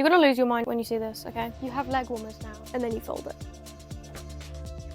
You're gonna lose your mind when you see this, okay? You have leg warmers now, and then you fold it.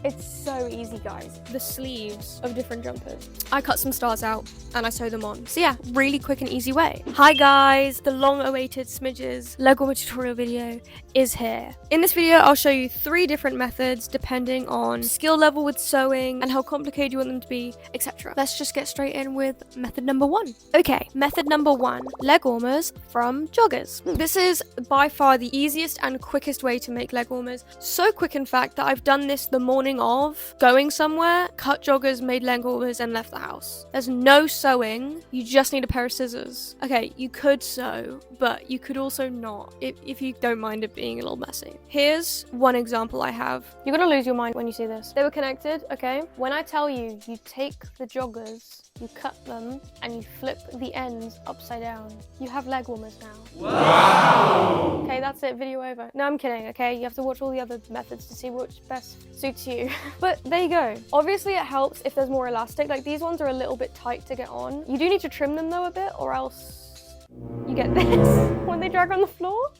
It's so easy, guys. The sleeves of different jumpers. I cut some stars out and I sew them on. So yeah, really quick and easy way. Hi guys, the long-awaited smidgezz leg warmer tutorial video is here. In this video, I'll show you 3 different methods depending on skill level with sewing and how complicated you want them to be, etc. Let's just get straight in with method number 1. Okay, method number 1, leg warmers from joggers. This is by far the easiest and quickest way to make leg warmers. So quick, in fact, that I've done this the morning of going somewhere, cut joggers, made leg warmers, and left the house. There's no sewing, you just need a pair of scissors. Okay, you could sew, but you could also not, if you don't mind it being a little messy. Here's one example I have. You're gonna lose your mind when you see this. They were connected, okay? When I tell you, you take the joggers, you cut them, and you flip the ends upside down. You have leg warmers now. Wow! Okay, that's it, video over. No, I'm kidding, okay? You have to watch all the other methods to see which best suits you. But there you go. Obviously it helps if there's more elastic. Like these ones are a little bit tight to get on. You do need to trim them though a bit, or else you get this when they drag on the floor.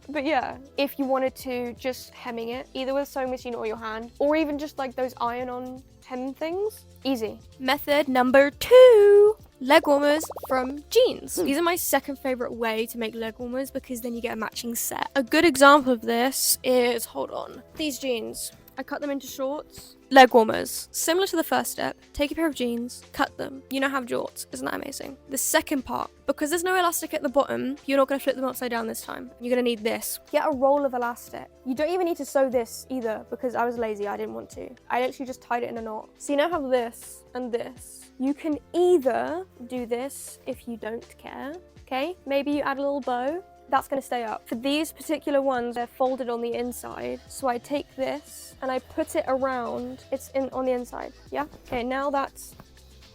But yeah, if you wanted to just hemming it, either with a sewing machine or your hand, or even just like those iron-on hem things, easy. Method number 2, leg warmers from jeans. These are my second favorite way to make leg warmers because then you get a matching set. A good example of this is, hold on, these jeans. I cut them into shorts. Leg warmers. Similar to the first step, take a pair of jeans, cut them. You now have jorts. Isn't that amazing? The second part, because there's no elastic at the bottom, you're not going to flip them upside down this time. You're going to need this. Get a roll of elastic. You don't even need to sew this either because I was lazy. I didn't want to. I literally just tied it in a knot. So you now have this and this. You can either do this if you don't care, okay? Maybe you add a little bow. That's going to stay up. For these particular ones, they're folded on the inside. So I take this and I put it around. It's on the inside. Yeah? Okay, now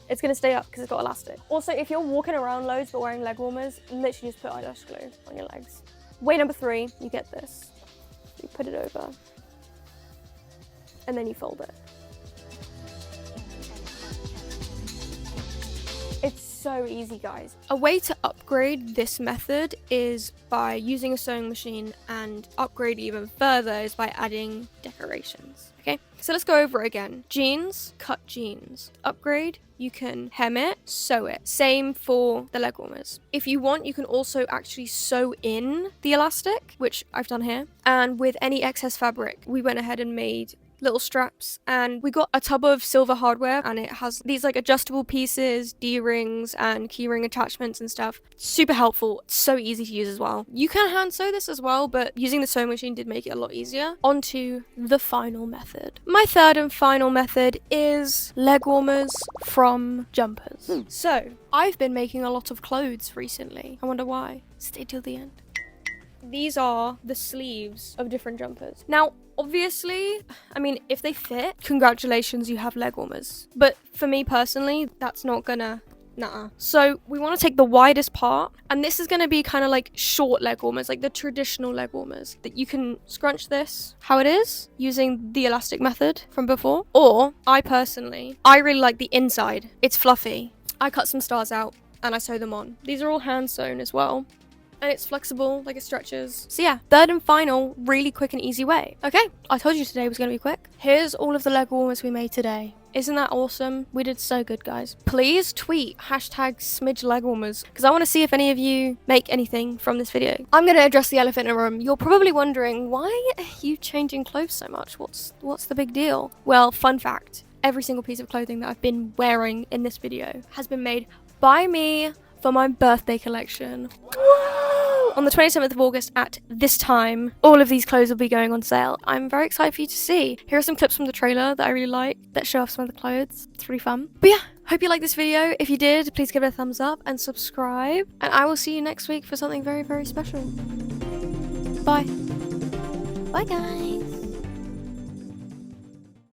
it's going to stay up because it's got elastic. Also, if you're walking around loads but wearing leg warmers, literally just put eyelash glue on your legs. Way number 3, you get this. You put it over and then you fold it. It's so easy, guys. A way to upgrade this method is by using a sewing machine, and upgrade even further is by adding decorations. Okay, so let's go over it again. Jeans, cut jeans. Upgrade, you can hem it, sew it. Same for the leg warmers. If you want, you can also actually sew in the elastic, which I've done here. And with any excess fabric, we went ahead and made little straps, and we got a tub of silver hardware, and it has these like adjustable pieces, D-rings and keyring attachments and stuff. Super helpful. It's so easy to use as well. You can hand sew this as well, but using the sewing machine did make it a lot easier. On to the final method. My third and final method is leg warmers from jumpers. So I've been making a lot of clothes recently. I wonder why. Stay till the end. These are the sleeves of different jumpers. Now, obviously, I mean, if they fit, congratulations, you have leg warmers. But for me personally, that's not gonna, nah. So we want to take the widest part, and this is gonna be kind of like short leg warmers, like the traditional leg warmers. That you can scrunch this how it is, using the elastic method from before. Or, I really like the inside. It's fluffy. I cut some stars out, and I sew them on. These are all hand sewn as well. And it's flexible, like it stretches. So yeah, third and final, really quick and easy way. Okay, I told you today was gonna be quick. Here's all of the leg warmers we made today. Isn't that awesome? We did so good, guys. Please tweet #smidgezz because I want to see if any of you make anything from this video. I'm gonna address the elephant in the room. You're probably wondering, why are you changing clothes so much? What's the big deal? Well, fun fact, every single piece of clothing that I've been wearing in this video has been made by me for my birthday collection. On the 27th of August at this time, all of these clothes will be going on sale. I'm very excited for you to see. Here are some clips from the trailer that I really like that show off some of the clothes. It's really fun. But yeah, hope you liked this video. If you did, please give it a thumbs up and subscribe. And I will see you next week for something very, very special. Bye. Bye, guys.